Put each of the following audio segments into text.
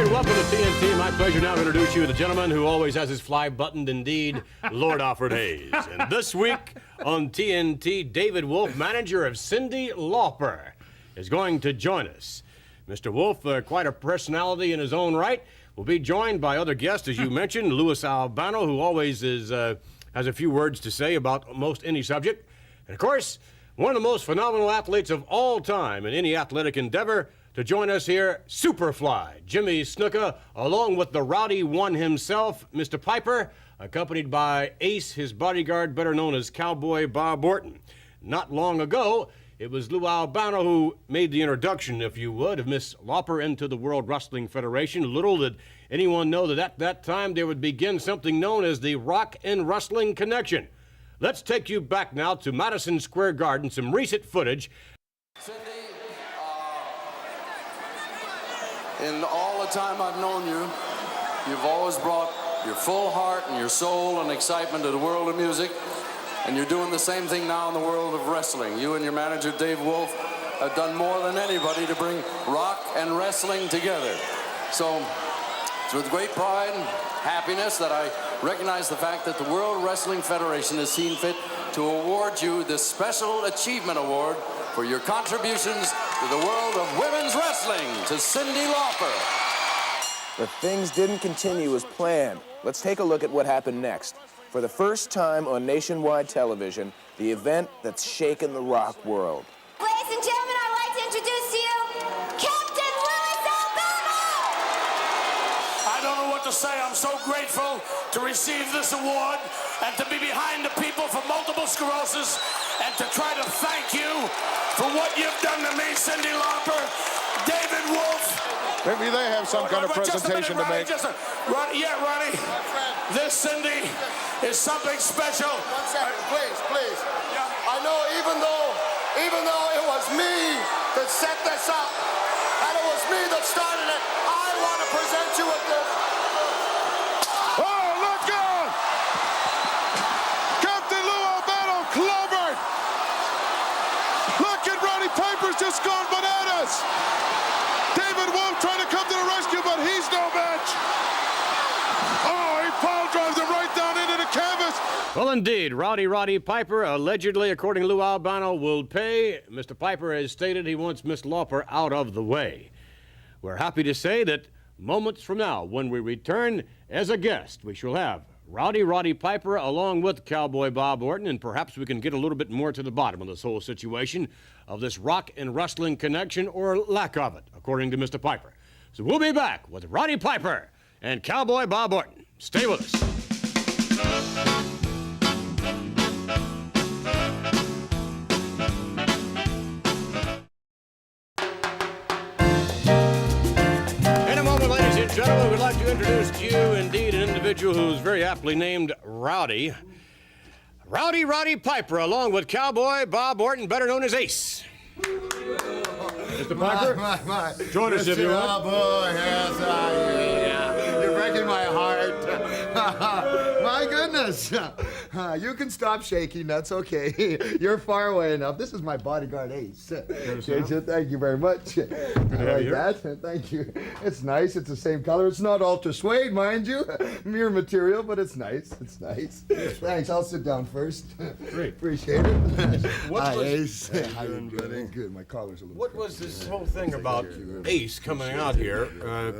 morning. Welcome to TNT. My pleasure now to introduce you to the gentleman who always has his fly buttoned indeed, Lord Alfred Hayes. And this week on TNT, David Wolf, manager of Cyndi Lauper, is going to join us. Mr. Wolf, quite a personality in his own right, will be joined by other guests, as you mentioned, Louis Albano, who always has a few words to say about most any subject. And, of course, one of the most phenomenal athletes of all time in any athletic endeavor, to join us here, Superfly, Jimmy Snuka, along with the Rowdy One himself, Mr. Piper, accompanied by Ace, his bodyguard, better known as Cowboy Bob Orton. Not long ago, it was Lou Albano who made the introduction, if you would, of Miss Lauper into the World Wrestling Federation. Little did anyone know that at that time there would begin something known as the Rock and Wrestling Connection. Let's take you back now to Madison Square Garden, some recent footage. Cyndi, in all the time I've known you, you've always brought your full heart and your soul and excitement to the world of music, and you're doing the same thing now in the world of wrestling. You and your manager, Dave Wolf, have done more than anybody to bring rock and wrestling together. So it's with great pride and happiness that I recognize the fact that the World Wrestling Federation has seen fit to award you this Special Achievement Award for your contributions to the world of women's wrestling to Cyndi Lauper. But things didn't continue as planned. Let's take a look at what happened next. For the first time on nationwide television, the event that's shaken the rock world. Ladies and gentlemen, I'd like to introduce to you Captain Louis Albano! I don't know what to say. I'm so grateful to receive this award and to be behind the people for multiple sclerosis and to try to thank you for what you've done to me, Cyndi Lauper, David Wolf. Maybe they have some kind of presentation to make. Ronnie, this, Cyndi, is something special. 1 second, please. Yeah. I know even though it was me that set this up, and it was me that started it, I want to present you with this. Oh, look out! Captain Lou Albano clobbered! Look at Roddy Piper's just gone bananas! David Wolf trying to come to the rescue, but he's no match! Oh, he pile drives him right down into the canvas! Well, indeed, Roddy Piper, allegedly, according to Lou Albano, will pay. Mr. Piper has stated he wants Miss Lauper out of the way. We're happy to say that moments from now, when we return as a guest, we shall have Roddy Piper along with Cowboy Bob Orton, and perhaps we can get a little bit more to the bottom of this whole situation of this rock and wrestling connection, or lack of it, according to Mr. Piper. So we'll be back with Roddy Piper and Cowboy Bob Orton. Stay with us. Gentlemen, we'd like to introduce to you, indeed, an individual who's very aptly named Rowdy. Roddy Piper, along with Cowboy Bob Orton, better known as Ace. Mr. Piper, My. join us if you want. Oh, boy, yes, yeah. You're breaking my heart. My goodness. You can stop shaking. That's okay. You're far away enough. This is my bodyguard, Ace. Thank you very much. I like that. Thank you. It's nice. It's the same color. It's not ultra suede, mind you. Mere material, but it's nice. It's nice. Thanks. I'll sit down first. Great. Appreciate it. Hi, Ace. How you doing? Good. My collar's a little. What was this whole thing about Ace coming out here,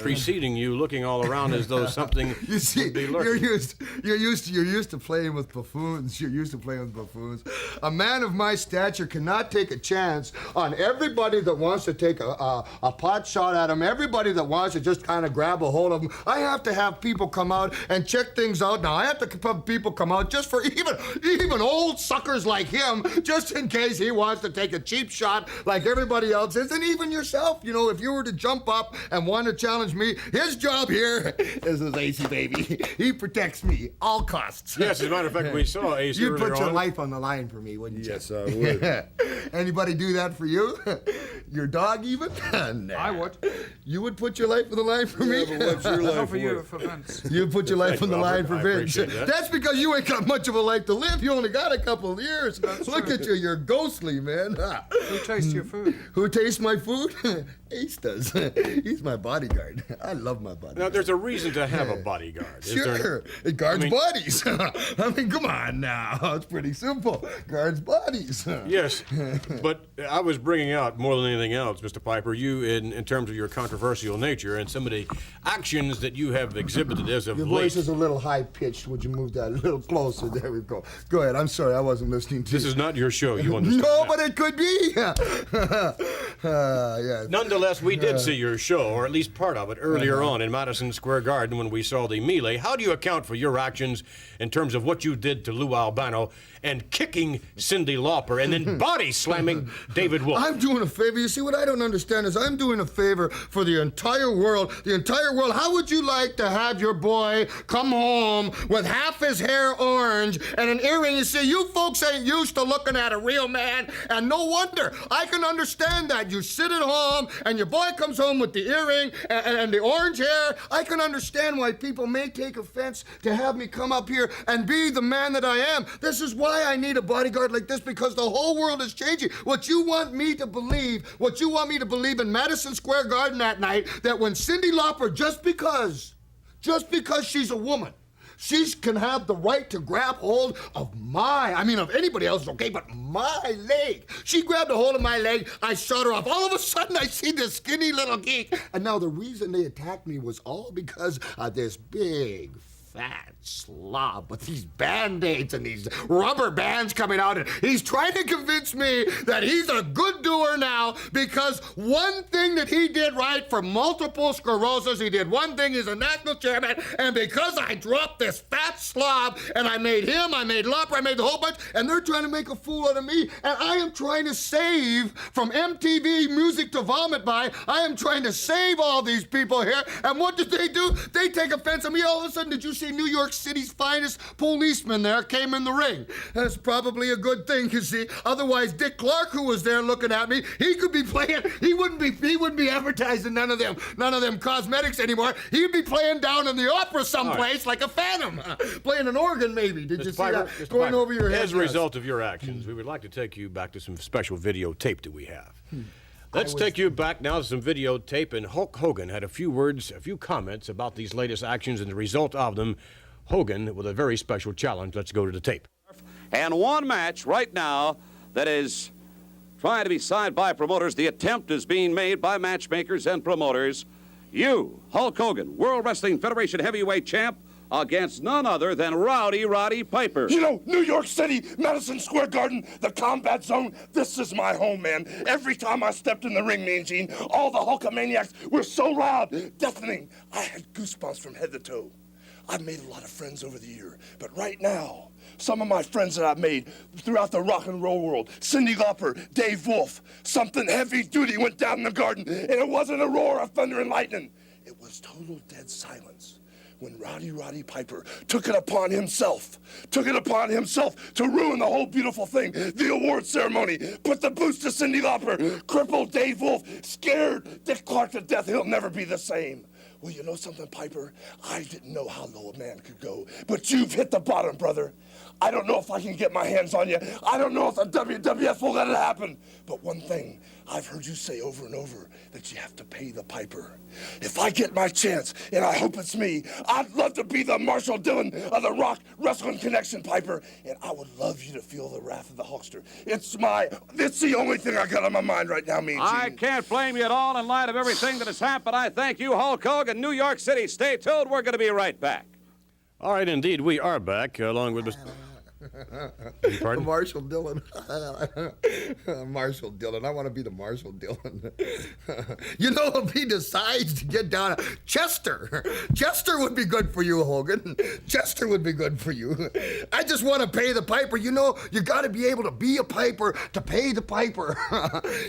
preceding you, looking all around as though something You see, would be you're lurking? used to playing with buffoons. You're used to playing with buffoons. A man of my stature cannot take a chance on everybody that wants to take a pot shot at him, everybody that wants to just kind of grab a hold of him. I have to have people come out and check things out. Now, I have to have people come out just for even old suckers like him, just in case he wants to take a cheap shot like everybody else is, and even yourself. You know, if you were to jump up and want to challenge me, his job here is his AC baby. He protects me, all costs. Yes, as a matter of fact, we saw Ace You'd earlier put your on. life on the line for me, wouldn't you? Yes, I would. Anybody do that for you? Your dog even? Nah. I would. You would put your life on the line for me? Yeah, but what's your life Not for you, worth? for Vince. You put your life Thank on the you, line Albert. for I Vince. appreciate that. That's because you ain't got much of a life to live. You only got a couple of years. That's Look true. at you. You're ghostly, man. Who tastes your food? Who tastes my food? Ace does. He's my bodyguard. I love my bodyguard. Now, there's a reason to have a bodyguard. Sure. It guards bodies. I mean, come on now. It's pretty simple. Guards bodies. Yes, but I was bringing out more than anything else, Mr. Piper, you in terms of your controversial nature and some of the actions that you have exhibited as of Your late. voice is a little high-pitched. Would you move that a little closer? There we go. Go ahead. I'm sorry. I wasn't listening to you. This is not your show, you understand? No, that. but it could be. Yeah. Nonetheless, we did see your show, or at least part of it, earlier on in Madison Square Garden when we saw the melee. How do you account for your actions in terms of what you did to Lou Albano and kicking Cyndi Lauper and then body slamming David Wolf? I'm doing a favor. You see, what I don't understand is I'm doing a favor for the entire world. The entire world. How would you like to have your boy come home with half his hair orange and an earring? You see, you folks ain't used to looking at a real man, and no wonder. I can understand that. You sit at home, and your boy comes home with the earring and the orange hair. I can understand why people may take offense to have me come up here and be the man that I am. This is why I need a bodyguard like this, because the whole world is changing. What you want me to believe in Madison Square Garden that night, that when Cyndi Lauper, just because she's a woman, she can have the right to grab hold of of anybody else, okay, but my leg. She grabbed a hold of my leg, I shot her off. All of a sudden, I see this skinny little geek. And now the reason they attacked me was all because of this big, fat slob with these Band-Aids and these rubber bands coming out, and he's trying to convince me that he's a good doer now because one thing that he did right for multiple sclerosis, he did one thing, he's a national chairman, and because I dropped this fat slob and I made him, I made Lauper, I made the whole bunch, and they're trying to make a fool out of me, and I am trying to save from MTV Music to Vomit By, I am trying to save all these people here, and what did they do? They take offense at me. All of a sudden, did you see New York City's finest policeman there came in the ring? That's probably a good thing, you see. Otherwise, Dick Clark, who was there looking at me, he could be playing, he wouldn't be advertising none of them cosmetics anymore. He'd be playing down in the opera someplace like a phantom, playing an organ maybe. Did you see that going over your head? As a result of your actions, we would like to take you back to some special videotape that we have. Let's take you back now to some videotape, and Hulk Hogan had a few words, a few comments about these latest actions and the result of them. Hogan with a very special challenge. Let's go to the tape. And one match right now that is trying to be signed by promoters. The attempt is being made by matchmakers and promoters. You, Hulk Hogan, World Wrestling Federation heavyweight champ, against none other than Roddy Piper. You know, New York City, Madison Square Garden, the combat zone, this is my home, man. Every time I stepped in the ring, Mean Gene, all the Hulkamaniacs were so loud, deafening. I had goosebumps from head to toe. I've made a lot of friends over the year, but right now, some of my friends that I've made throughout the rock and roll world, Cyndi Lauper, Dave Wolf, something heavy duty went down in the garden, and it wasn't a roar of thunder and lightning. It was total dead silence. When Roddy Piper took it upon himself to ruin the whole beautiful thing, the award ceremony, put the boots to Cyndi Lauper, crippled Dave Wolf, scared Dick Clark to death. He'll never be the same. Well, you know something, Piper? I didn't know how low a man could go, but you've hit the bottom, brother. I don't know if I can get my hands on you. I don't know if the WWF will let it happen. But one thing, I've heard you say over and over that you have to pay the piper. If I get my chance, and I hope it's me, I'd love to be the Marshall Dillon of the Rock Wrestling Connection, Piper, and I would love you to feel the wrath of the Hulkster. It's the only thing I got on my mind right now, Mean Gene. I can't blame you at all in light of everything that has happened. I thank you, Hulk Hogan, New York City. Stay tuned. We're going to be right back. All right, indeed, we are back, along with Mr. Pardon? Marshall Dillon. Marshall Dillon. I want to be the Marshall Dillon. You know, if he decides to get down, Chester would be good for you, Hogan. Chester would be good for you. I just want to pay the piper. You know, you got to be able to be a piper to pay the piper.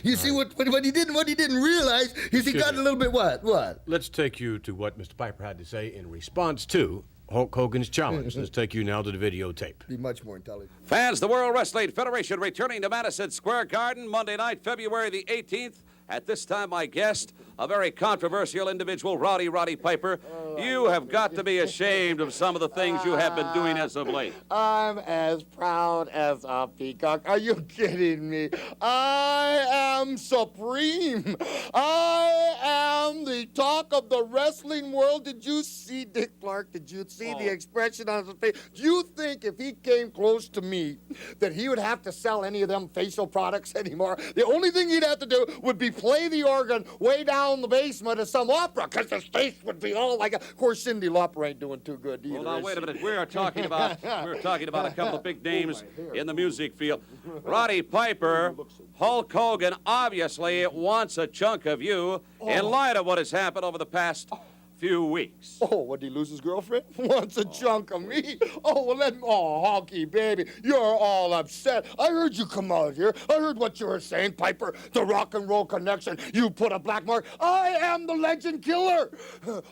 You see, what he didn't realize is he got a little bit what? Let's take you to what Mr. Piper had to say in response to Hulk Hogan's challenge. Let's take you now to the videotape. Be much more intelligent. Fans, the World Wrestling Federation returning to Madison Square Garden Monday night, February the 18th, At this time, my guest, a very controversial individual, Roddy Piper. You have got to be ashamed of some of the things you have been doing as of late. I'm as proud as a peacock. Are you kidding me? I am supreme. I am the talk of the wrestling world. Did you see Dick Clark? Did you see the expression on his face? Do you think if he came close to me that he would have to sell any of them facial products anymore? The only thing he'd have to do would be play the organ way down the basement of some opera, because his face would be all like a... Of course, Cyndi Lauper ain't doing too good either. Well, now, wait a minute. We're talking about a couple of big names in the music field. Roddy Piper, Hulk Hogan obviously wants a chunk of you in light of what has happened over the past few weeks. Oh, what, did he lose his girlfriend? Wants a chunk of me? Oh, well, Honky, baby, you're all upset. I heard you come out here. I heard what you were saying, Piper, the rock and roll connection. You put a black mark. I am the legend killer.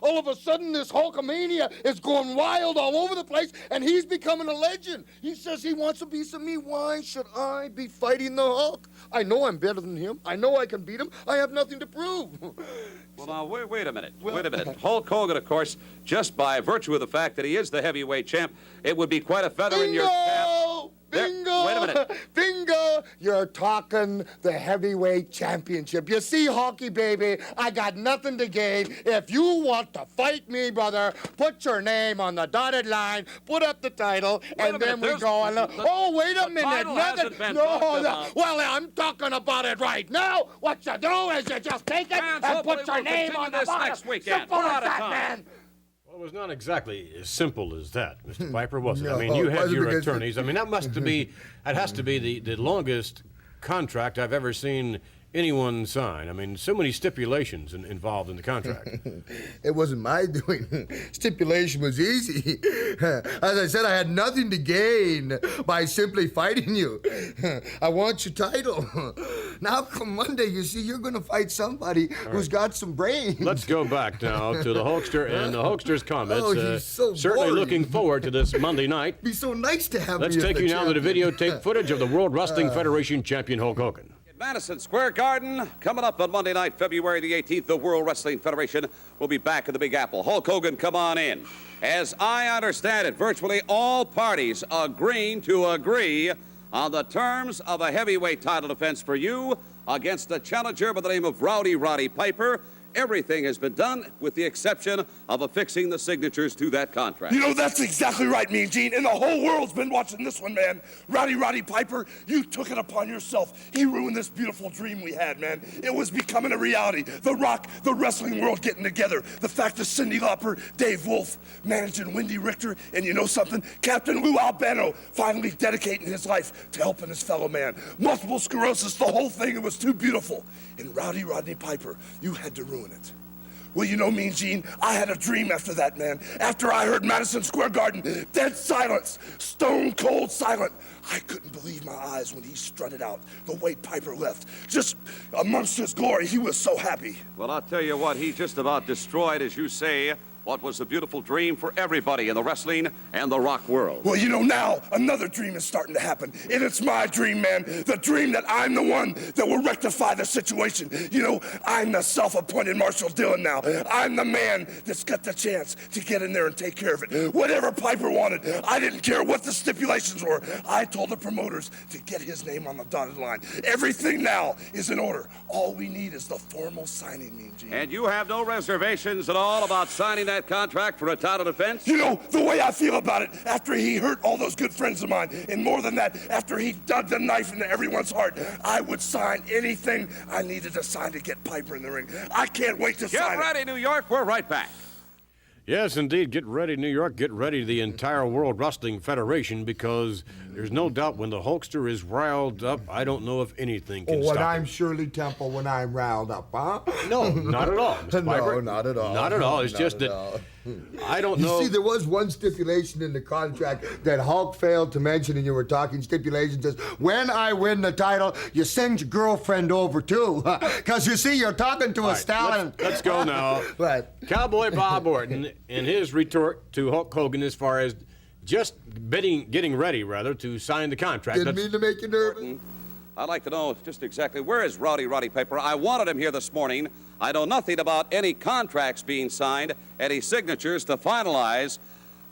All of a sudden, this Hulkamania is going wild all over the place, and he's becoming a legend. He says he wants a piece of me. Why should I be fighting the Hulk? I know I'm better than him. I know I can beat him. I have nothing to prove. Well, now, wait a minute. Wait a minute. Hulk Hogan, of course, just by virtue of the fact that he is the heavyweight champ, it would be quite a feather in your cap. Bingo! Wait a minute. Bingo! You're talking the heavyweight championship. You see, Honky, baby, I got nothing to gain. If you want to fight me, brother, put your name on the dotted line, put up the title, and then we go on. Oh, wait a minute. Well, I'm talking about it right now. What you do is you just take it and put your name on the bottom. Next weekend. Simple as that, man. Well, it was not exactly as simple as that, Mr. Piper, was it? No, I mean, you it had wasn't your because- attorneys. I mean, that has to be the longest contract I've ever seen anyone sign. I mean, so many stipulations involved in the contract. It wasn't my doing. Stipulation was easy. As I said, I had nothing to gain by simply fighting you. I want your title. Now, come Monday, you see, you're going to fight somebody who's got some brains. Let's go back now to the Hulkster and the Hulkster's comments. Oh, he's so certainly boring. looking forward to this Monday night. It'd be so nice to have Let's me as take the you now to the champion. videotape footage of the World Wrestling Federation champion Hulk Hogan. At Madison Square Garden, coming up on Monday night, February the 18th, the World Wrestling Federation will be back in the Big Apple. Hulk Hogan, come on in. As I understand it, virtually all parties agreeing to agree on the terms of a heavyweight title defense for you against a challenger by the name of Roddy Piper. Everything has been done with the exception of affixing the signatures to that contract. You know, that's exactly right, Mean Gene. And the whole world's been watching this one, man. Roddy Piper, you took it upon yourself. He ruined this beautiful dream we had, man. It was becoming a reality. The Rock, the wrestling world getting together. The fact that Cyndi Lauper, Dave Wolf, managing Wendy Richter, and you know something? Captain Lou Albano finally dedicating his life to helping his fellow man. Multiple sclerosis, the whole thing, it was too beautiful. And Rodney Piper, you had to ruin it. Well, you know, Mean Gene, I had a dream after that, man. After I heard Madison Square Garden, dead silence, stone cold silent. I couldn't believe my eyes when he strutted out the way Piper left. Just amongst his glory, he was so happy. Well, I'll tell you what, he just about destroyed, as you say, what was a beautiful dream for everybody in the wrestling and the rock world. Well, you know, now another dream is starting to happen. And it's my dream, man. The dream that I'm the one that will rectify the situation. You know, I'm the self-appointed Marshall Dillon now. I'm the man that's got the chance to get in there and take care of it. Whatever Piper wanted, I didn't care what the stipulations were. I told the promoters to get his name on the dotted line. Everything now is in order. All we need is the formal signing, Mean Gene. And you have no reservations at all about signing that contract for a title defense? You know, the way I feel about it, after he hurt all those good friends of mine, and more than that, after he dug the knife into everyone's heart, I would sign anything I needed to sign to get Piper in the ring. I can't wait to sign Get ready, New York. We're right back. Yes, indeed. Get ready, New York. Get ready, the entire World Wrestling Federation, because there's no doubt when the Hulkster is riled up, I don't know if anything can When stop I'm him. Shirley Temple, when I'm riled up, huh? No, not at all, Mr. Piper. No, not at all. Not at all. It's Not just at that all. I don't You know. see, there was one stipulation in the contract that Hulk failed to mention, and you were talking stipulations. Says, when I win the title, you send your girlfriend over too. Because you see, you're talking to All a right, stallion. let's go now. What? Cowboy Bob Orton and his retort to Hulk Hogan as far as just getting ready, rather, to sign the contract. Didn't mean to make you nervous. I'd like to know just exactly where is Roddy Piper. I wanted him here this morning. I know nothing about any contracts being signed, any signatures to finalize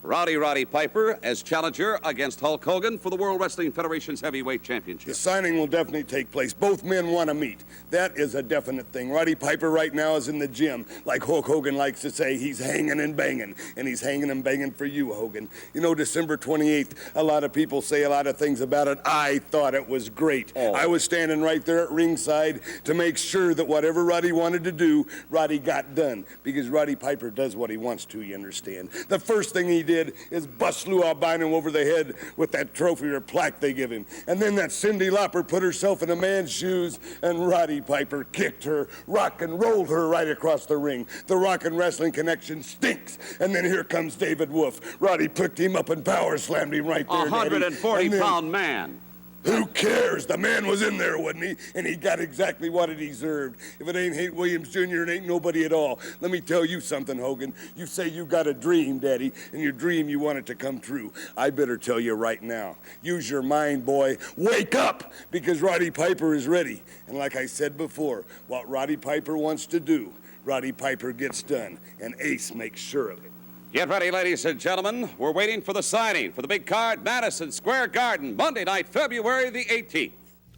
Roddy Piper as challenger against Hulk Hogan for the World Wrestling Federation's Heavyweight Championship. The signing will definitely take place. Both men want to meet. That is a definite thing. Roddy Piper right now is in the gym. Like Hulk Hogan likes to say, he's hanging and banging. And he's hanging and banging for you, Hogan. You know, December 28th, a lot of people say a lot of things about it. I thought it was great. Oh. I was standing right there at ringside to make sure that whatever Roddy wanted to do, Roddy got done. Because Roddy Piper does what he wants to, you understand. The first thing he did is bust Lou Albino over the head with that trophy or plaque they give him. And then that Cyndi Lauper put herself in a man's shoes, and Roddy Piper kicked her, rock and rolled her right across the ring. The Rock and Wrestling Connection stinks. And then here comes David Wolf. Roddy picked him up and power slammed him right there. 140-pound man. Who cares? The man was in there, wasn't he? And he got exactly what he deserved. If it ain't Hank Williams Jr., it ain't nobody at all. Let me tell you something, Hogan. You say you got a dream, Daddy, and your dream, you want it to come true. I better tell you right now. Use your mind, boy. Wake up, because Roddy Piper is ready. And like I said before, what Roddy Piper wants to do, Roddy Piper gets done, and Ace makes sure of it. Get ready, ladies and gentlemen. We're waiting for the signing for the big card, Madison Square Garden, Monday night, February the 18th.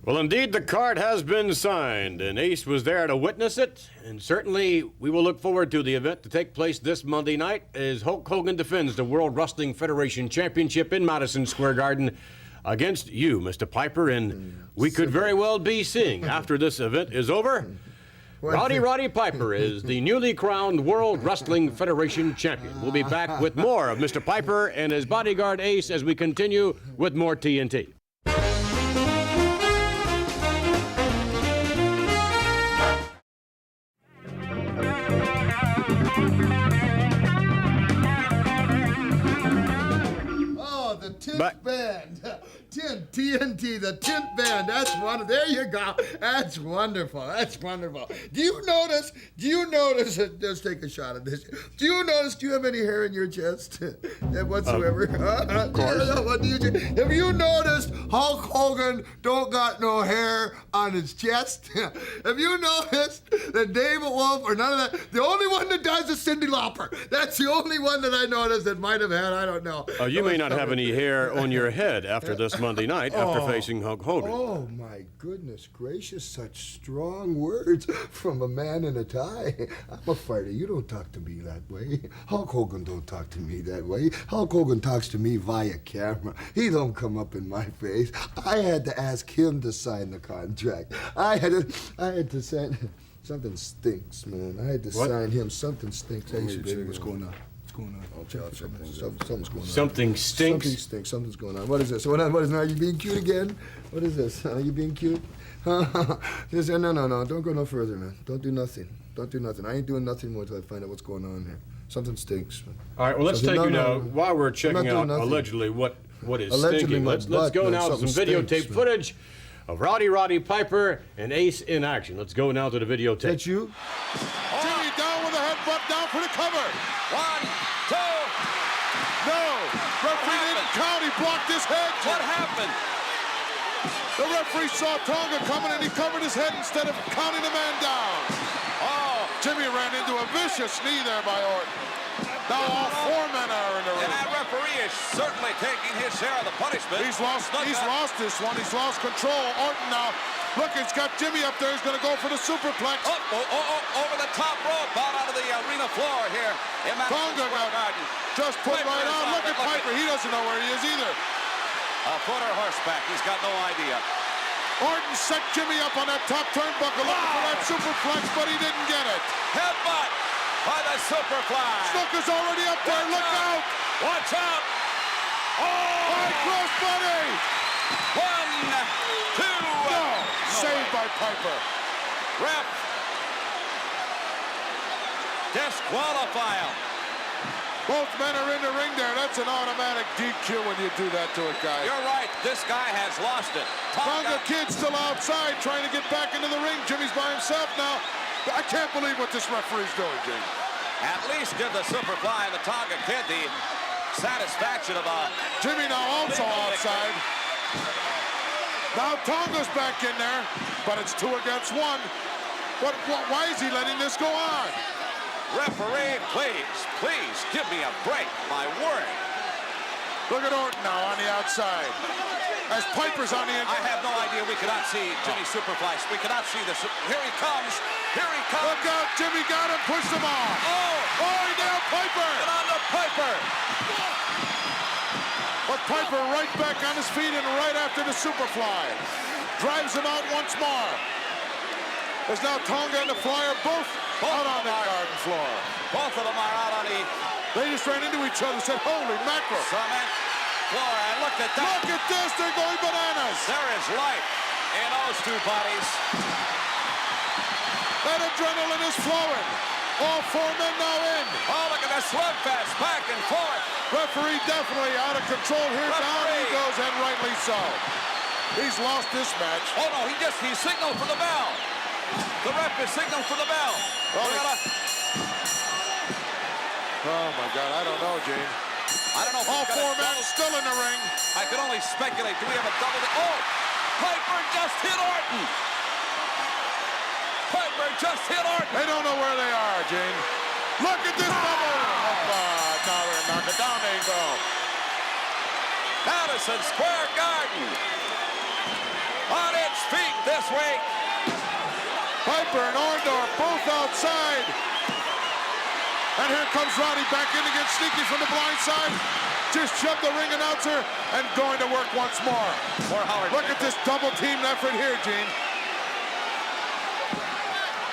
Well, indeed, the card has been signed, and Ace was there to witness it. And certainly, we will look forward to the event to take place this Monday night as Hulk Hogan defends the World Wrestling Federation Championship in Madison Square Garden against you, Mr. Piper. And we could very well be seeing, after this event is over, Roddy Piper is the newly crowned World Wrestling Federation champion. We'll be back with more of Mr. Piper and his bodyguard Ace as we continue with more TNT. Oh, the Tint Band. TNT, the Tint Band. That's wonderful. There you go. That's wonderful. That's wonderful. Do you notice, let's take a shot at this. Do you have any hair in your chest? Whatsoever? Of course. Have you noticed Hulk Hogan don't got no hair on his chest? Have you noticed that David Wolf or none of that? The only one that does is Cyndi Lauper. That's the only one that I noticed that might have had, I don't know. You may not have any hair on your head after this Monday night after facing Hulk Hogan. Oh, my goodness gracious, such strong words from a man in a tie. I'm a fighter. You don't talk to me that way. Hulk Hogan don't talk to me that way. Hulk Hogan talks to me via camera. He don't come up in my face. I had to ask him to sign the contract. I had to sign... Something stinks, man. I had to sign him. Something stinks. Hey, baby, what's going on? Something's going on. Something stinks? Something stinks. Something's going on. What is this? What is? Are you being cute again? What is this? Are you being cute? No. Don't go no further, man. Don't do nothing. I ain't doing nothing more until I find out what's going on here. Something stinks. Man. All right, well, let's take you now, while we're checking out allegedly what is stinking, let's go now to some videotape footage of Roddy Piper and Ace in action. Let's go now to the videotape. That's you? Jimmy down with a headbutt down for the cover. 1, 2. No. Referee didn't count. He blocked his head. What happened? The referee saw Tonga coming and he covered his head instead of counting the man down. Oh, Jimmy ran into a vicious knee there by Orton. Now all 4 men are in the ring. And that referee is certainly taking his share of the punishment. He's lost this one. He's lost control. Orton now. Look, he's got Jimmy up there. He's going to go for the superplex. Over the top rope, out onto the arena floor here in Madison Square Garden. Just put right on. Look at Piper. He doesn't know where he is either. A foot or horseback. He's got no idea. Orton set Jimmy up on that top turnbuckle looking for that superplex, but he didn't get it. Headbutt by the superfly. Snooker's already up there. Look out. Watch out. High cross body. 1, 2. No. Saved by Piper. Ref. Disqualify him. Both men are in the ring there. That's an automatic DQ when you do that to a guy. You're right. This guy has lost it. Tonga Kid's still outside trying to get back into the ring. Jimmy's by himself now. I can't believe what this referee's doing, Jimmy. At least give the Superfly and the Tonga Kid the satisfaction of a... Jimmy now also outside. Now Tonga's back in there, but it's 2 against 1. Why is he letting this go on? Referee, please give me a break. My word. Look at Orton now on the outside. As Piper's on the inside. I have no idea. We cannot see Jimmy Superfly. We cannot see this. Here he comes. Here he comes. Look out. Jimmy got him. Pushed him off. Oh, he nailed Piper. Get on the Piper. But Piper right back on his feet and right after the Superfly. Drives him out once more. There's now Tonga and the Flyer both out on the garden floor. Both of them are out on the... They just ran into each other and said, holy mackerel. Cement floor, and look at that. Look at this, they're going bananas. There is life in those two bodies. That adrenaline is flowing. All 4 men now in. Oh, look at that slugfest, back and forth. Referee definitely out of control here. Down he goes, and rightly so. He's lost this match. Oh, no, he signaled for the bell. The ref is signaled for the bell. Oh, my God, I don't know, Gene. I don't know if all 4 men still in the ring. I can only speculate. Do we have a double? Oh, Piper just hit Orton. Piper just hit Orton. They don't know where they are, Gene. Look at this double. Now they're knocking down. They go. Madison Square Garden on its feet this week. Piper and Orndorff both outside. And here comes Roddy back in to get sneaky from the blind side. Just shoved the ring announcer and going to work once more. Look at this double team effort here, Gene.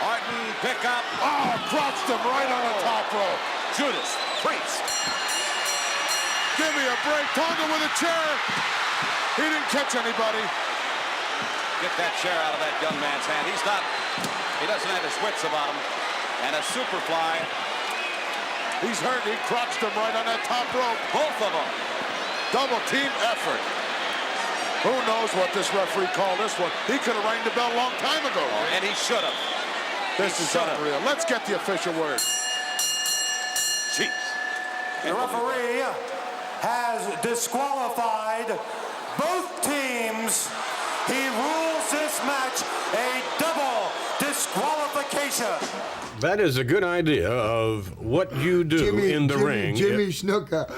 Orton pick up. Oh, crotched him right on the top rope. Judas Priest. Give me a break. Tonga with a chair. He didn't catch anybody. Get that chair out of that young man's hand. He doesn't have his wits about him. And a Superfly. He's hurt. He crotched him right on that top rope. Both of them. Double team effort. Who knows what this referee called this one? He could have rang the bell a long time ago. And he should have. This is unreal. Let's get the official word. Jeez. The referee has disqualified both teams. He rules this match a double disqualification. That is a good idea of what you do in the ring. Jimmy Snuka,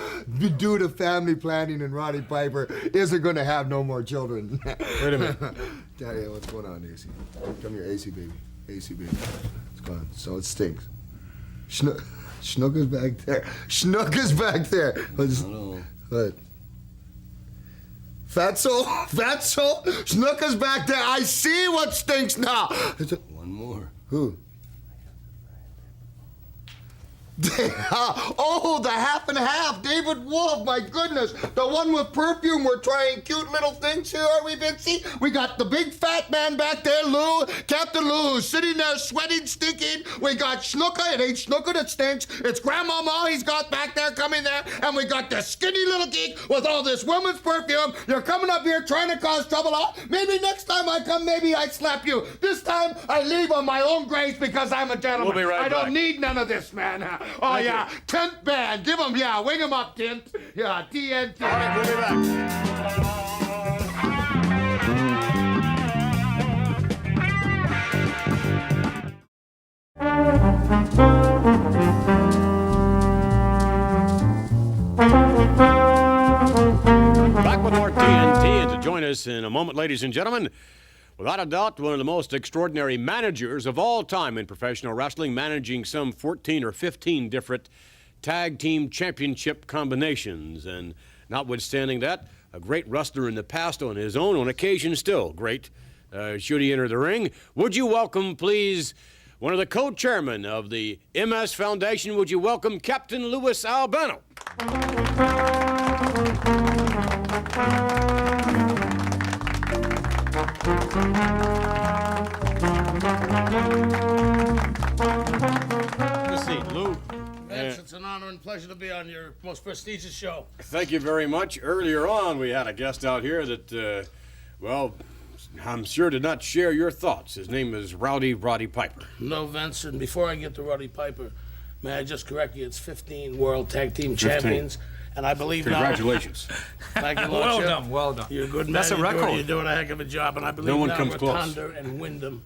due to family planning and Roddy Piper, isn't going to have no more children. Wait a minute. Daddy, what's going on, AC? Come here, AC baby. AC baby. What's going on? So it stinks. Snooker's back there. Snooker's back there. What? Fatso? Fatso? Snooker's back there. I see what stinks now. One more. Who? Oh, the half and half. David Wolf, my goodness. The one with perfume. We're trying cute little things here, are we, Vincy? We got the big fat man back there, Lou. Captain Lou, who's sitting there sweating, stinking. We got Snooker. It ain't Snooker that stinks. It's Grandmama he's got back there coming there. And we got the skinny little geek with all this woman's perfume. You're coming up here trying to cause trouble. Maybe next time I come, maybe I slap you. This time I leave on my own grace because I'm a gentleman. We'll be right I back. don't need none of this, man. Oh, Thank yeah. you. Tent band. Give him, wing him up, Tint. Yeah, TNT. All right, we'll be back. Back with more TNT, and to join us in a moment, ladies and gentlemen, without a doubt, one of the most extraordinary managers of all time in professional wrestling, managing some 14 or 15 different tag team championship combinations. And notwithstanding that, a great wrestler in the past on his own, on occasion still great. Should he enter the ring, would you welcome, please, one of the co-chairmen of the MS Foundation, would you welcome Captain Louis Albano? Have a seat, Lou. Vince, it's an honor and pleasure to be on your most prestigious show. Thank you very much. Earlier on, we had a guest out here that, well, I'm sure did not share your thoughts. His name is Roddy Piper. No, Vince, and before I get to Roddy Piper, May I just correct you? It's 15 World Tag Team 15. Champions. And I believe Congratulations. now... Thank you, Lord. Well done, well done. You're a good man. That's a record. You're doing a heck of a job. And I believe No one now comes close. Rotunda and Wyndham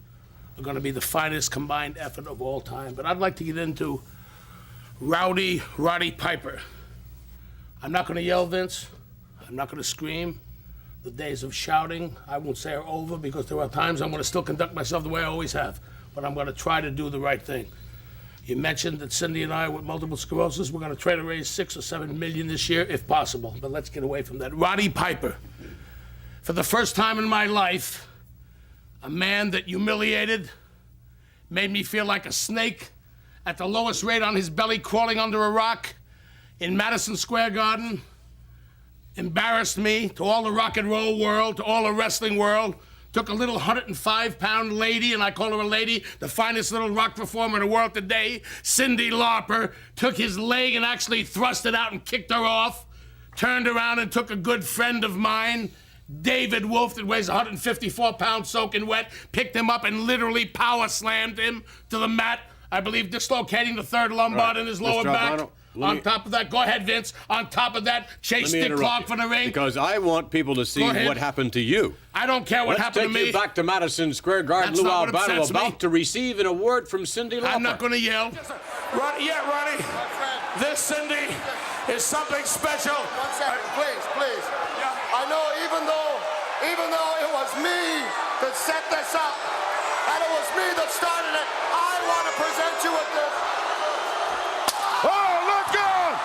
are going to be the finest combined effort of all time. But I'd like to get into Roddy Piper. I'm not going to yell, Vince. I'm not going to scream. The days of shouting, I won't say are over, because there are times I'm going to still conduct myself the way I always have. But I'm going to try to do the right thing. You mentioned that Cindy and I, with multiple sclerosis, we're going to try to raise $6 or $7 million this year, if possible. But let's get away from that. Roddy Piper. For the first time in my life, a man that humiliated, made me feel like a snake at the lowest rate on his belly crawling under a rock in Madison Square Garden, embarrassed me to all the rock and roll world, to all the wrestling world, took a little 105-pound lady, and I call her a lady, the finest little rock performer in the world today, Cyndi Lauper, took his leg and actually thrust it out and kicked her off, turned around and took a good friend of mine, David Wolf, that weighs 154 pounds soaking wet, picked him up and literally power slammed him to the mat, I believe dislocating the third lumbar in his lower Mr. back. Albano, On top of that, go ahead, Vince. On top of that, chase Dick Clark from the ring. Because I want people to see what happened to you. I don't care what happened to me. Let's take you back to Madison Square Garden. That's Lou not what Albano upsets me. about to receive an award from Cyndi Lauper. I'm not going to yell. Ronnie, this Cindy is something special. 1 second, please. I know even though it was me that set this up, and it was me that started it, I want to present you with this. Oh, look out!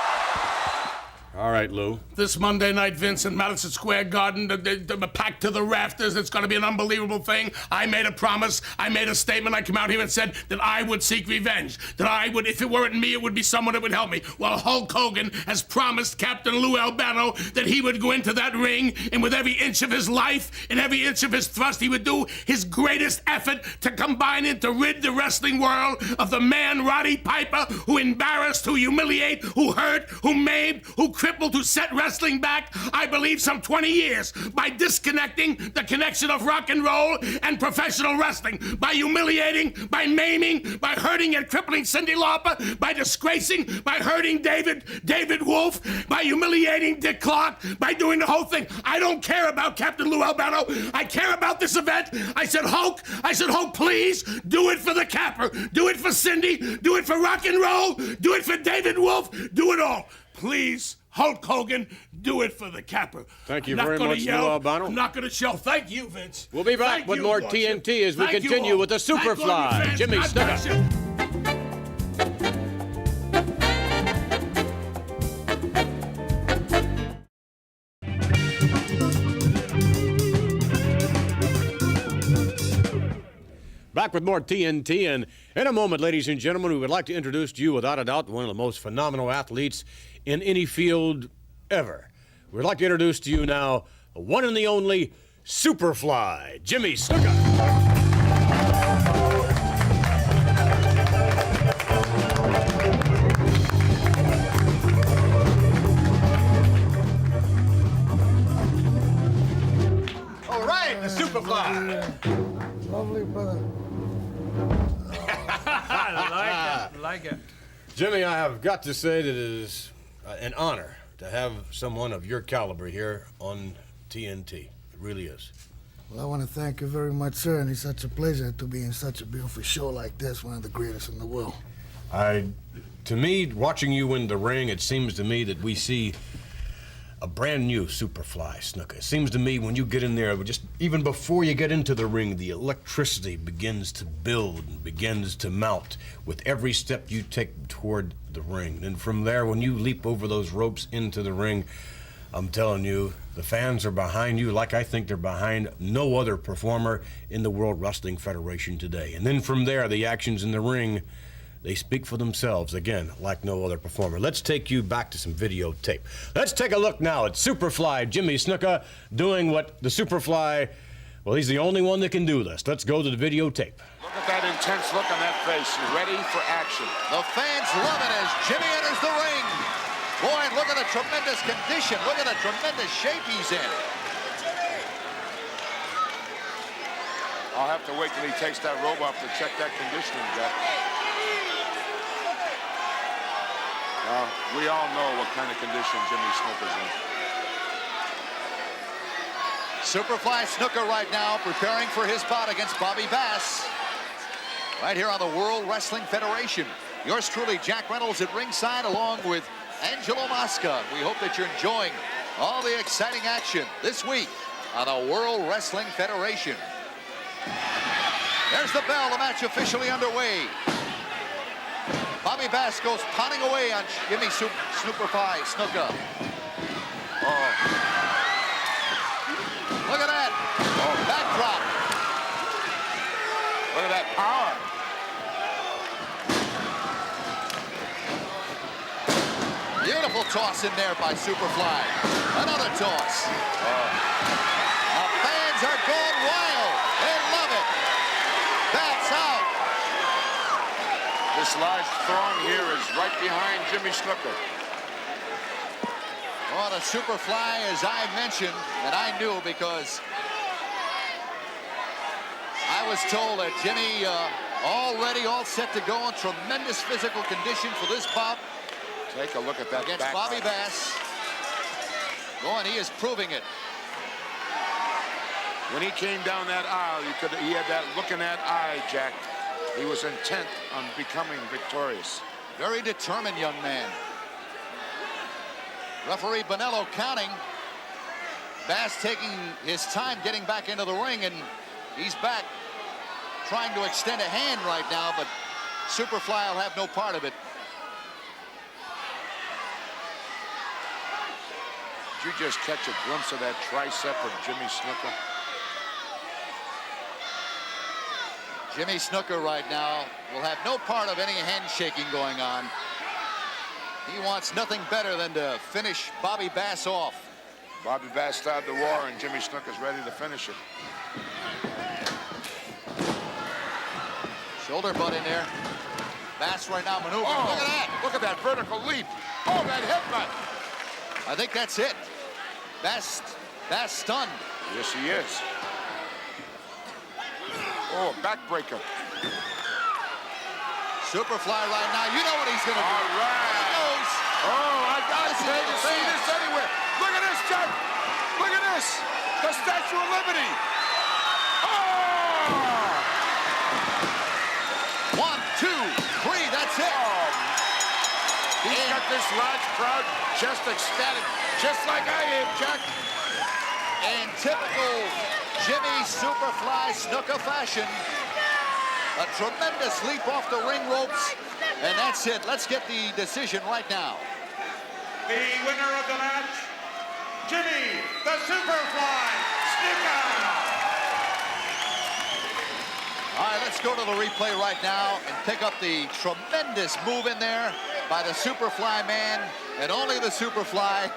All right, Lou. This Monday night, Vince, in Madison Square Garden, packed to the rafters. It's going to be an unbelievable thing. I made a promise. I made a statement. I came out here and said that I would seek revenge. That I would, if it weren't me, it would be someone that would help me. Well, Hulk Hogan has promised Captain Lou Albano that he would go into that ring, and with every inch of his life and every inch of his thrust, he would do his greatest effort to combine it to rid the wrestling world of the man, Roddy Piper, who embarrassed, who humiliated, who hurt, who maimed, who crippled, who set wrestling back, I believe, some 20 years by disconnecting the connection of rock and roll and professional wrestling, by humiliating, by maiming, by hurting and crippling Cyndi Lauper, by disgracing, by hurting David Wolf, by humiliating Dick Clark, by doing the whole thing. I don't care about Captain Lou Albano. I care about this event. I said, Hulk, please do it for the capper. Do it for Cyndi. Do it for rock and roll. Do it for David Wolf. Do it all. Please, Hulk Hogan, do it for the capper. Thank you I'm very not much, gonna Lou yell. Albano. I'm not going to show. Thank you, Vince. We'll be back Thank with you, more Lordship. TNT as we Thank you continue all. with the Thank all you Superfly, fans. Jimmy God bless Snuka. you. Back with more TNT, and in a moment, ladies and gentlemen, we would like to introduce to you, without a doubt, one of the most phenomenal athletes in any field ever. We'd like to introduce to you now the one and the only Superfly, Jimmy Snuka. All right, the Superfly. Lovely, brother. I like it. Jimmy, I have got to say that it is an honor to have someone of your caliber here on TNT. It really is. Well, I want to thank you very much, sir, and it's such a pleasure to be in such a beautiful show like this, one of the greatest in the world. To me, watching you in the ring, it seems to me that we see a brand new Superfly, Snuka. It seems to me when you get in there, just even before you get into the ring, the electricity begins to build and begins to mount with every step you take toward the ring. And from there, when you leap over those ropes into the ring, I'm telling you, the fans are behind you like I think they're behind no other performer in the World Wrestling Federation today. And then from there, the actions in the ring, they speak for themselves, again, like no other performer. Let's take you back to some videotape. Let's take a look now at Superfly Jimmy Snuka doing what the Superfly, well, he's the only one that can do this. Let's go to the videotape. Look at that intense look on that face. He's ready for action. The fans love it as Jimmy enters the ring. Boy, and look at the tremendous condition. Look at the tremendous shape he's in. I'll have to wait till he takes that robe off to check that conditioning, Jack. Well, we all know what kind of condition Jimmy Snuka's in. Superfly Snuka right now preparing for his bout against Bobby Bass. Right here on the World Wrestling Federation. Yours truly, Jack Reynolds at ringside along with Angelo Mosca. We hope that you're enjoying all the exciting action this week on the World Wrestling Federation. There's the bell, the match officially underway. Bobby Bass goes pounding away on Jimmy Superfly Snuka. Oh. Look at that. Oh, backdrop. Look at that power. Beautiful toss in there by Superfly. Another toss. The fans are going wild. They love it. That's out. This large throng here is right behind Jimmy Snuka. Well, the Superfly, as I mentioned, and I knew because I was told that Jimmy already all set to go in tremendous physical condition for this bout. Take a look at that against back Bobby line. Bass. Going, he is proving it. When he came down that aisle, he had that look in that eye, Jack. He was intent on becoming victorious. Very determined young man. Referee Bonello counting. Bass taking his time getting back into the ring, and he's back trying to extend a hand right now, but Superfly will have no part of it. Did you just catch a glimpse of that tricep of Jimmy Snuka? Jimmy Snuka right now will have no part of any handshaking going on. He wants nothing better than to finish Bobby Bass off. Bobby Bass started the war, and Jimmy Snuka's ready to finish it. Shoulder butt in there. Bass right now maneuvering. Oh, look at that. Look at that vertical leap. Oh, that headbutt. I think that's it. Bass stunned. Yes, he is. Oh, backbreaker. Superfly right now. You know what he's going to do. All right. There he goes. Oh, I got to see this anywhere. Look at this, Chuck. Look at this. The Statue of Liberty. Oh! 1, 2, 3. That's it. Oh. He's got this large crowd just ecstatic, just like I am, Chuck. In typical Jimmy Superfly Snuka fashion, a tremendous leap off the ring ropes, and that's it. Let's get the decision right now. The winner of the match, Jimmy the Superfly Snuka. All right, let's go to the replay right now and pick up the tremendous move in there by the Superfly man, and only the Superfly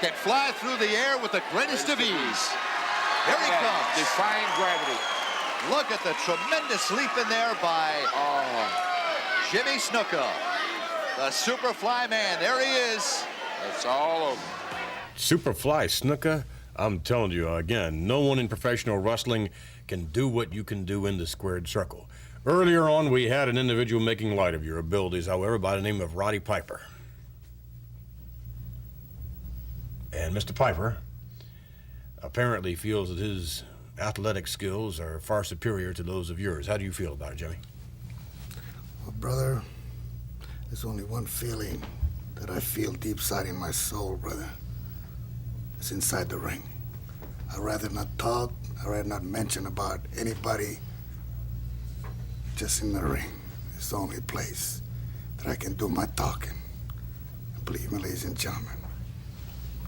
can fly through the air with the greatest of ease. Here he comes. Defying gravity. Look at the tremendous leap in there by Jimmy Snuka, the Superfly man. There he is. It's all over. Superfly Snuka, I'm telling you again, no one in professional wrestling can do what you can do in the squared circle. Earlier on, we had an individual making light of your abilities, however, by the name of Roddy Piper. And Mr. Piper apparently feels that his athletic skills are far superior to those of yours. How do you feel about it, Jimmy? Well, brother, there's only one feeling that I feel deep inside in my soul, brother. It's inside the ring. I'd rather not talk. I'd rather not mention about anybody. Just in the ring. It's the only place that I can do my talking. And believe me, ladies and gentlemen,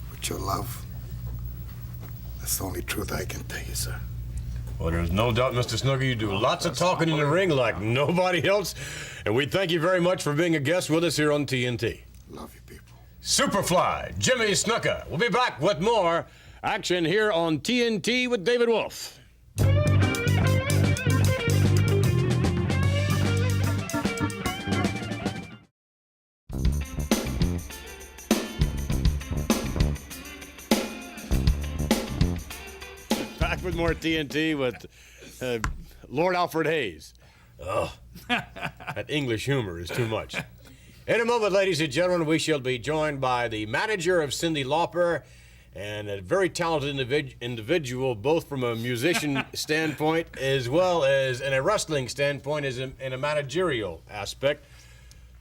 with your love, that's the only truth I can tell you, sir. Well, there's no doubt, Mr. Snuka, you do lots of talking in the ring like nobody else. And we thank you very much for being a guest with us here on TNT. Love you, people. Superfly, Jimmy Snuka. We'll be back with more action here on TNT with David Wolf. Back with more TNT with Lord Alfred Hayes. Oh, that English humor is too much. In a moment, ladies and gentlemen, we shall be joined by the manager of Cyndi Lauper and a very talented individual, both from a musician standpoint as well as in a wrestling standpoint, as in a managerial aspect.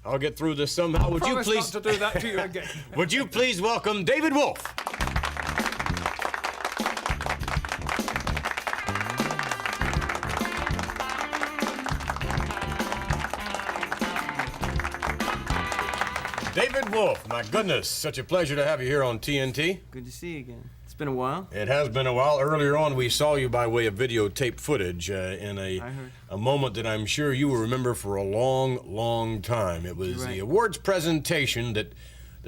I'll get through this somehow. Would you please not to do that to you again. Would you please welcome David Wolf? David Wolf, my goodness, such a pleasure to have you here on TNT. Good to see you again. It's been a while. It has been a while. Earlier on, we saw you by way of videotape footage in a moment that I'm sure you will remember for a long, long time. It was the awards presentation that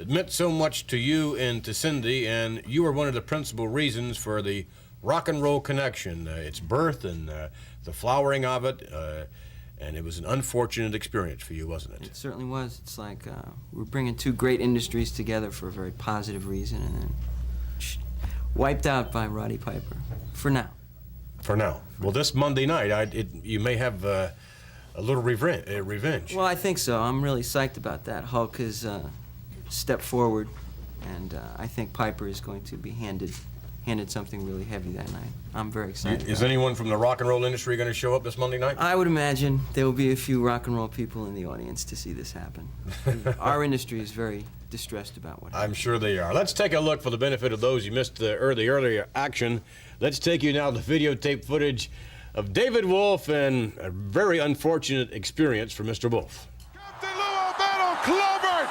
meant so much to you and to Cyndi, and you were one of the principal reasons for the rock and roll connection, its birth and the flowering of it. And it was an unfortunate experience for you, wasn't it? It certainly was. It's like we're bringing two great industries together for a very positive reason, and then wiped out by Roddy Piper. For now. For now. Well, this Monday night, you may have a little revenge. Well, I think so. I'm really psyched about that. Hulk has stepped forward, and I think Piper is going to be handed something really heavy that night. I'm very excited. Is anyone from the rock and roll industry going to show up this Monday night? I would imagine there will be a few rock and roll people in the audience to see this happen. Our industry is very distressed about what happened. I'm sure they are. Let's take a look for the benefit of those who missed the earlier action. Let's take you now to videotape footage of David Wolf and a very unfortunate experience for Mr. Wolf. Captain Lou Albano clobbered!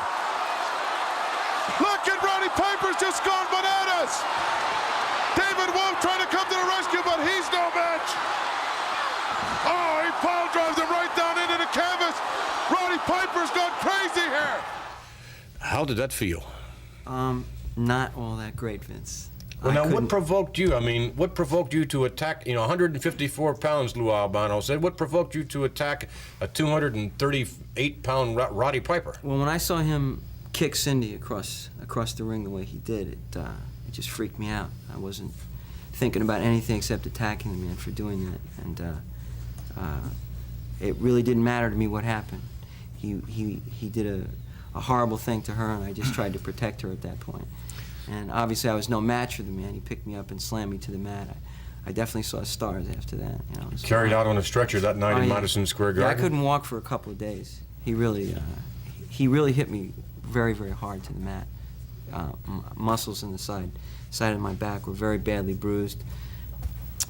Look at Roddy Piper's just gone bananas! David Wolf trying to come to the rescue, but he's no match. Oh, he pile drives him right down into the canvas. Roddy Piper's gone crazy here. How did that feel? Not all that great, Vince. Well, now, what provoked you? I mean, what provoked you to attack, 154 pounds, Lou Albano said. What provoked you to attack a 238-pound Roddy Piper? Well, when I saw him kick Cyndi across the ring the way he did, it just freaked me out. I wasn't thinking about anything except attacking the man for doing that, and it really didn't matter to me what happened. He did a horrible thing to her, and I just tried to protect her at that point. And obviously, I was no match for the man. He picked me up and slammed me to the mat. I definitely saw stars after that. Carried out on a stretcher that night in Madison Square Garden. Yeah, I couldn't walk for a couple of days. He really hit me very, very hard to the mat. Muscles in the side of my back were very badly bruised.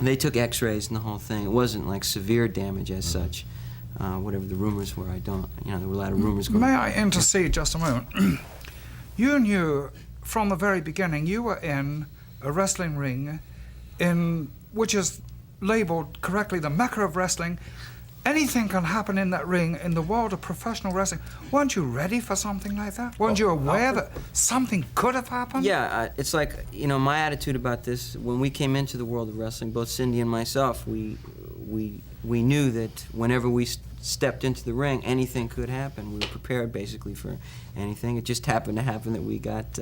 They took x-rays and the whole thing. It wasn't like severe damage as such. Whatever the rumors were, there were a lot of rumors going on. May I intercede just a moment? You knew from the very beginning you were in a wrestling ring which is labeled correctly the Mecca of wrestling. Anything can happen in that ring in the world of professional wrestling. Weren't you ready for something like that? Weren't you aware that something could have happened? Yeah, it's like, my attitude about this, when we came into the world of wrestling, both Cyndi and myself, we knew that whenever we stepped into the ring, anything could happen. We were prepared basically for anything. It just happened to happen that we got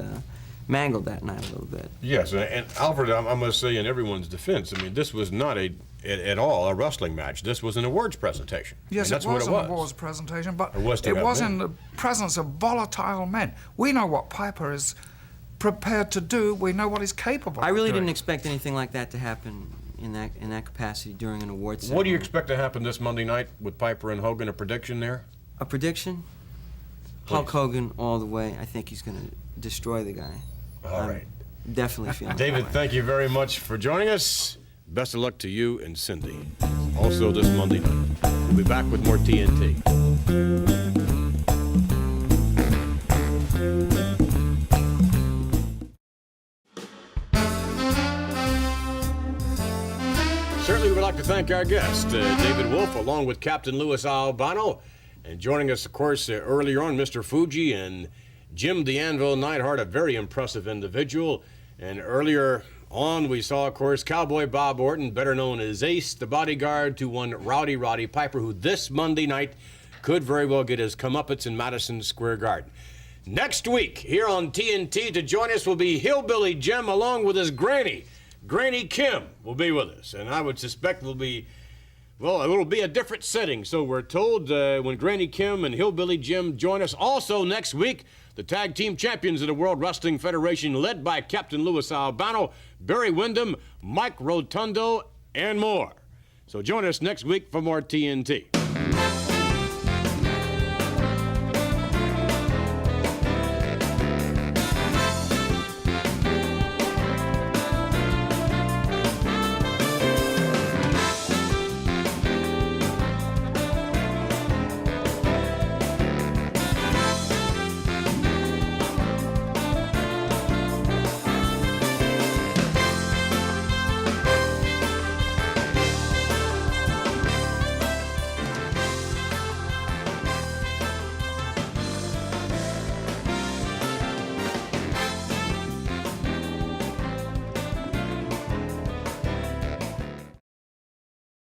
mangled that night a little bit. Yes, and Alfred, I must say in everyone's defense, I mean, this was not at all a wrestling match. This was an awards presentation. Yes, that's it was what an awards presentation, but it was in the presence of volatile men. We know what Piper is prepared to do. We know what he's capable of I really doing. didn't expect anything like that to happen in that capacity during an awards ceremony. What do you expect to happen this Monday night with Piper and Hogan? A prediction there? A prediction? Please. Hulk Hogan all the way. I think he's going to destroy the guy. All right. Definitely feeling David, thank you very much for joining us. Best of luck to you and Cyndi. Also this Monday night. We'll be back with more TNT. Certainly we'd like to thank our guest, David Wolf, along with Captain Louis Albano. And joining us, of course, earlier on, Mr. Fuji and Jim the Anvil Neidhart, a very impressive individual. And earlier on, we saw, of course, Cowboy Bob Orton, better known as Ace, the bodyguard to one Roddy Piper, who this Monday night could very well get his comeuppance in Madison Square Garden. Next week, here on TNT, to join us will be Hillbilly Jim, along with his granny. Granny Kim will be with us, and I would suspect we'll be Well, it'll be a different setting, so we're told, when Granny Kim and Hillbilly Jim join us. Also next week, the tag team champions of the World Wrestling Federation, led by Captain Louis Albano, Barry Windham, Mike Rotundo, and more. So join us next week for more TNT.